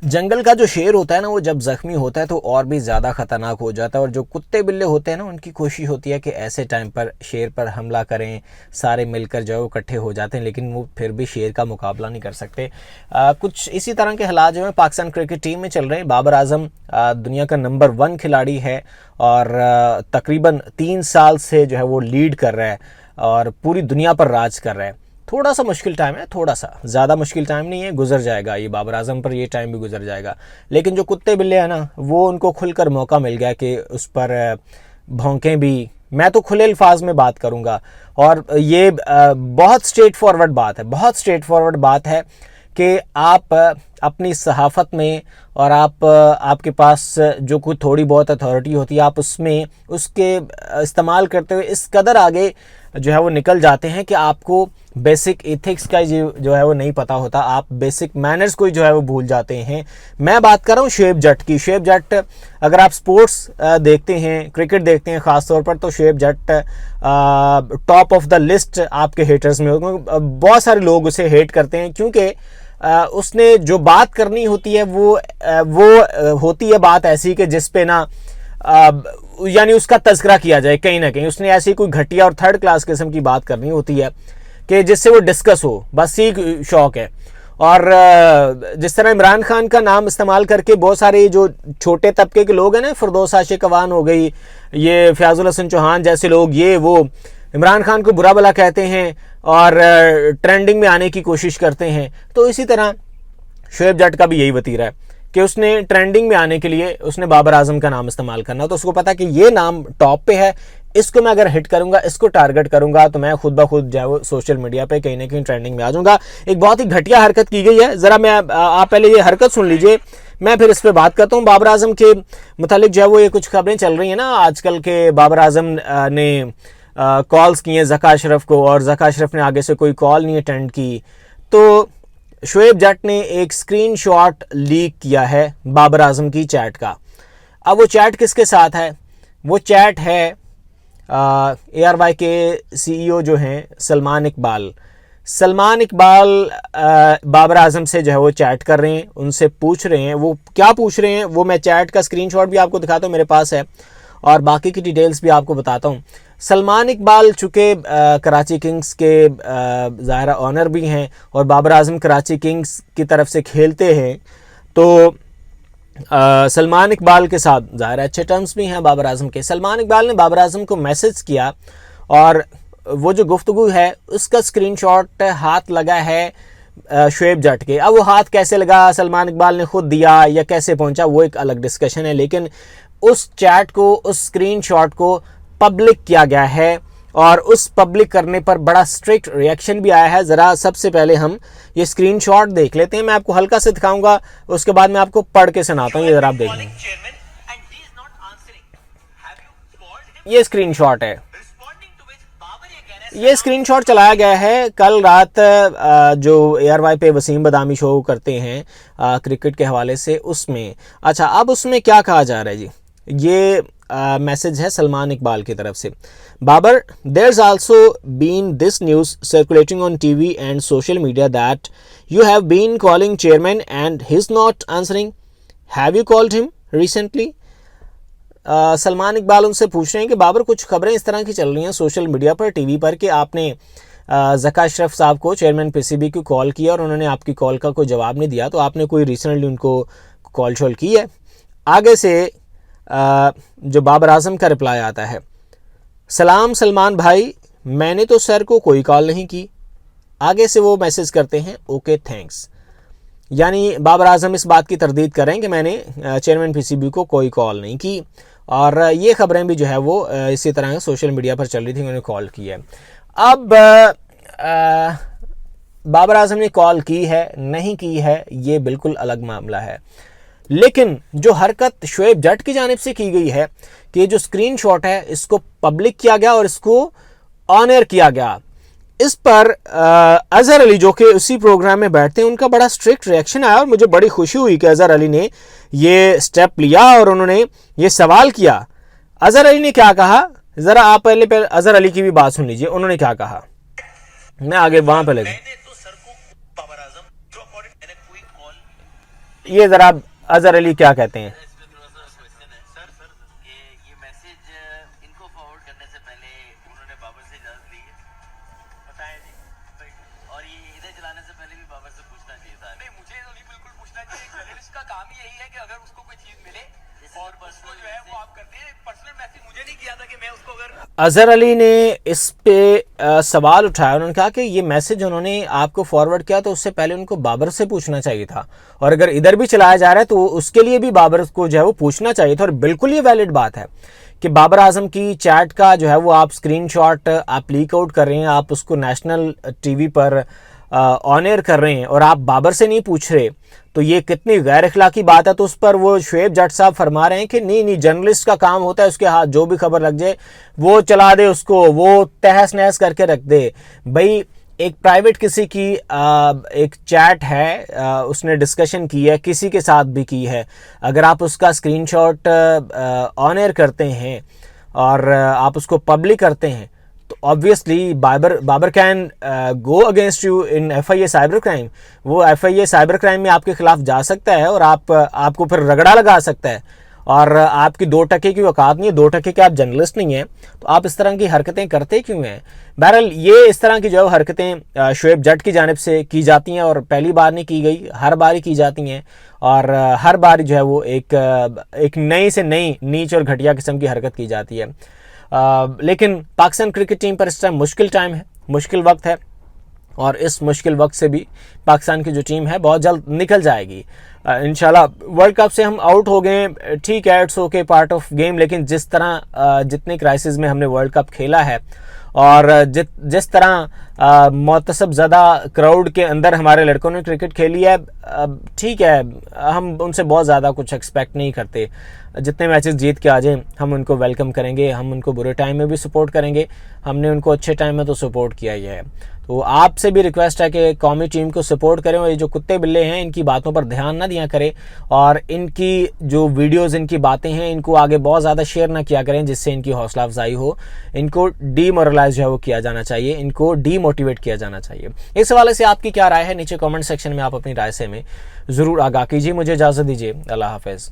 जंगल का जो शेर होता है ना, वो जब जख्मी होता है तो और भी ज़्यादा ख़तरनाक हो जाता है। और जो कुत्ते बिल्ले होते हैं ना, उनकी कोशिश होती है कि ऐसे टाइम पर शेर पर हमला करें, सारे मिलकर जो है वो इकट्ठे हो जाते हैं, लेकिन वो फिर भी शेर का मुकाबला नहीं कर सकते। कुछ इसी तरह के हालात जो है पाकिस्तान क्रिकेट टीम में चल रहे हैं। बाबर आजम दुनिया का नंबर 1 खिलाड़ी है और तकरीबन 3 साल से जो है वो लीड कर रहा है और पूरी दुनिया पर राज कर रहा है। थोड़ा सा मुश्किल टाइम है, थोड़ा सा, ज़्यादा मुश्किल टाइम नहीं है, गुजर जाएगा। ये बाबर आजम पर ये टाइम भी गुजर जाएगा। लेकिन जो कुत्ते बिल्ले हैं ना, वो उनको खुलकर मौका मिल गया कि उस पर भौंकें भी। मैं तो खुले अल्फाज में बात करूँगा और ये बहुत स्ट्रेट फॉरवर्ड बात है, बहुत स्ट्रेट फॉरवर्ड बात है कि आप अपनी सहाफ़त में और आपके पास जो कुछ थोड़ी बहुत अथॉरिटी होती है, आप उसमें उसके इस्तेमाल करते हुए इस कदर आगे जो है वो निकल जाते हैं कि आपको बेसिक एथिक्स का जो है वो नहीं पता होता। आप बेसिक मैनर्स को जो है वो भूल जाते हैं। मैं बात कर रहा हूँ शुएब जट की। शुएब जट, अगर आप स्पोर्ट्स देखते हैं, क्रिकेट देखते हैं ख़ास तौर पर, तो शुएब जट टॉप ऑफ द लिस्ट आपके हेटर्स में होगा। बहुत सारे लोग उसे हेट करते हैं क्योंकि उसने जो बात करनी होती है वो होती है बात ऐसी कि जिस पे ना यानी उसका तज़किरा किया जाए कहीं ना कहीं। उसने ऐसी कोई घटिया और थर्ड क्लास किस्म की बात करनी होती है कि जिससे वो डिस्कस हो, बस यही शौक है। और जिस तरह इमरान खान का नाम इस्तेमाल करके बहुत सारे जो छोटे तबके के लोग हैं ना, फिरदौस आशिक अवान हो गई, ये फयाजुल हसन चौहान जैसे लोग, ये वो इमरान खान को बुरा भला कहते हैं और ट्रेंडिंग में आने की कोशिश करते हैं। तो इसी तरह शुएब जट का भी यही वतीरा है कि उसने ट्रेंडिंग में आने के लिए उसने बाबर आजम का नाम इस्तेमाल करना। तो उसको पता कि ये नाम टॉप पे है, इसको मैं अगर हिट करूंगा, इसको टारगेट करूंगा, तो मैं खुद ब खुद जो है वो सोशल मीडिया पे कहीं ना कहीं ट्रेंडिंग में आ जाऊंगा। एक बहुत ही घटिया हरकत की गई है। ज़रा आप पहले ये हरकत सुन लीजिए, मैं फिर इस पर बात करता हूँ। बाबर आजम के मुतालिक जो है वो ये कुछ खबरें चल रही हैं ना आजकल के। बाबर आजम ने कॉल्स किए ज़का अशरफ को और ज़का अशरफ ने आगे से कोई कॉल नहीं अटेंड की। तो शुएब जट ने एक स्क्रीनशॉट लीक किया है बाबर आजम की चैट का। अब वो चैट किसके साथ है? वो चैट है ARY के CEO जो हैं सलमान इकबाल। सलमान इकबाल बाबर आजम से जो है वो चैट कर रहे हैं, उनसे पूछ रहे हैं। वो क्या पूछ रहे हैं वो मैं चैट का स्क्रीनशॉट भी आपको दिखाता हूँ, मेरे पास है, और बाकी की डिटेल्स भी आपको बताता हूँ। सलमान इकबाल चूँकि कराची किंग्स के ज़ाहिर ऑनर भी हैं और बाबर आजम कराची किंग्स की तरफ से खेलते हैं, तो सलमान इकबाल के साथ ज़ाहिर अच्छे टर्म्स भी हैं बाबर आजम के। सलमान इकबाल ने बाबर आजम को मैसेज किया और वो जो गुफ्तगू है उसका स्क्रीनशॉट हाथ लगा है शुएब जट के। अब वो हाथ कैसे लगा, सलमान इकबाल ने खुद दिया या कैसे पहुंचा, वो एक अलग डिस्कशन है। लेकिन उस चैट को, उस स्क्रीनशॉट को पब्लिक किया गया है और उस पब्लिक करने पर बड़ा स्ट्रिक्ट रिएक्शन भी आया है। ज़रा सबसे पहले हम ये स्क्रीनशॉट देख लेते हैं। मैं आपको हल्का से दिखाऊंगा, उसके बाद मैं आपको पढ़ के सुनाता हूँ। ये ज़रा आप देख लें, ये स्क्रीनशॉट है। ये स्क्रीनशॉट चलाया गया है कल रात जो ARY पे वसीम बदामी शो करते हैं क्रिकेट के हवाले से, उसमें। अच्छा, अब उसमें क्या कहा जा रहा है जी? ये मैसेज है सलमान इकबाल की तरफ से। Babar, there's also been this news circulating on TV and social media that you have been calling chairman and he's not answering. Have you called him recently? Salman Iqbal उनसे पूछ रहे हैं कि बाबर, कुछ खबरें इस तरह की चल रही हैं सोशल मीडिया पर, टीवी पर, कि आपने ज़का अशरफ साहब को, चेयरमैन PCB को कॉल किया और उन्होंने आपकी कॉल का कोई जवाब नहीं दिया। तो आपने कोई रिसेंटली उनको कॉल शॉल की है? आगे से जो बाबर आजम का रिप्लाई आता है, सलाम सलमान भाई, मैंने तो सर को कोई कॉल नहीं की। आगे से वो मैसेज करते हैं ओके थैंक्स। यानी बाबर आजम इस बात की तरदीद कर रहे हैं कि मैंने चेयरमैन PCB को कोई कॉल नहीं की। और ये खबरें भी जो है वो इसी तरह सोशल मीडिया पर चल रही थी, उन्होंने कॉल की है। अब बाबर आजम ने कॉल की है नहीं की है, ये बिल्कुल अलग मामला है। लेकिन जो हरकत शुएब जट की जानिब से की गई है कि जो स्क्रीनशॉट है इसको पब्लिक किया गया और इसको ऑन एयर किया गया, इस पर अजहर अली जो कि उसी प्रोग्राम में बैठते हैं, उनका बड़ा स्ट्रिक्ट रिएक्शन आया और मुझे बड़ी खुशी हुई कि अजहर अली ने ये स्टेप लिया और उन्होंने ये सवाल किया। अजहर अली ने क्या कहा, ज़रा आप पहले अजहर अली की भी बात सुन लीजिए, उन्होंने क्या कहा। मैं आगे वहां पर लगे, ये ज़रा अजहर अली क्या कहते हैं। ये मैसेज इनको फॉरवर्ड करने से पहले उन्होंने बाबर से इजाजत ली है? पता है जी। और ये इधर चलाने से पहले भी बाबर से पूछना चाहिए था? नहीं, मुझे तो नहीं बिल्कुल पूछना चाहिए। जर्नलिस्ट का काम ही यही है कि अगर उसको कोई चीज मिले और पर्सनल जो है वो आप करते हैं। पर्सनल मैसेज मुझे नहीं किया था कि मैं उसको अगर अजहर अली ने इस पे सवाल उठाया। उन्होंने कहा कि ये मैसेज उन्होंने आपको फॉरवर्ड किया तो उससे पहले उनको बाबर से पूछना चाहिए था, और अगर इधर भी चलाया जा रहा है तो उसके लिए भी बाबर को जो है वो पूछना चाहिए था। और बिल्कुल ये वैलिड बात है कि बाबर आजम की चैट का जो है वो आप स्क्रीनशॉट आप लीक आउट कर रहे हैं, आप उसको नेशनल टीवी पर ऑन एयर कर रहे हैं और आप बाबर से नहीं पूछ रहे, तो ये कितनी गैर अखलाकी बात है। तो उस पर वो शुएब जट साहब फरमा रहे हैं कि नहीं, जर्नलिस्ट का काम होता है उसके हाथ जो भी खबर लग जाए वो चला दे, उसको वो तहस नहस करके रख दे। भाई एक प्राइवेट किसी की एक चैट है, उसने डिस्कशन की है, किसी के साथ भी की है, अगर आप उसका स्क्रीनशॉट ऑन एयर करते हैं और आप उसको पब्लिक करते हैं तो obviously Babar can go against you in FIA cyber crime. वो FIA साइबर क्राइम में आपके खिलाफ जा सकता है और आपको फिर रगड़ा लगा सकता है, और आपकी 2 टके की औकात नहीं है, 2 टके के आप जर्नलिस्ट नहीं हैं, तो आप इस तरह की हरकतें करते क्यों हैं। बहरहाल ये इस तरह की जो हरकतें शुएब जट की जानिब से की जाती हैं और पहली बार नहीं की गई, हर बार ही की जाती हैं, और हर बार जो है वो एक नई से नई नीच और घटिया किस्म की हरकत की जाती है। लेकिन पाकिस्तान क्रिकेट टीम पर इस टाइम मुश्किल टाइम है, मुश्किल वक्त है, और इस मुश्किल वक्त से भी पाकिस्तान की जो टीम है बहुत जल्द निकल जाएगी इंशाल्लाह। वर्ल्ड कप से हम आउट हो गए, ठीक है, it's okay, part of game, लेकिन जिस तरह जितने क्राइसिस में हमने वर्ल्ड कप खेला है और जिस तरह मुतसब ज़्यादा क्राउड के अंदर हमारे लड़कों ने क्रिकेट खेली है, ठीक है, हम उनसे बहुत ज़्यादा कुछ एक्सपेक्ट नहीं करते। जितने मैचेस जीत के आ जाएं हम उनको वेलकम करेंगे, हम उनको बुरे टाइम में भी सपोर्ट करेंगे, हमने उनको अच्छे टाइम में तो सपोर्ट किया ही है। तो आपसे भी रिक्वेस्ट है कि कौमी टीम को सपोर्ट करें, और ये जो कुत्ते बिल्ले हैं इनकी बातों पर ध्यान ना दिया करें, और इनकी जो वीडियोस इनकी बातें हैं इनको आगे बहुत ज़्यादा शेयर ना किया करें जिससे इनकी हौसला अफजाई हो। इनको डीमोरलाइज जो है वो किया जाना चाहिए, इनको डीमोटिवेट किया जाना चाहिए। इस हवाले से आपकी क्या राय है नीचे कमेंट सेक्शन में आप अपनी राय से हमें ज़रूर आगाह कीजिए। मुझे इजाज़त दीजिए, अल्लाह हाफ़िज़।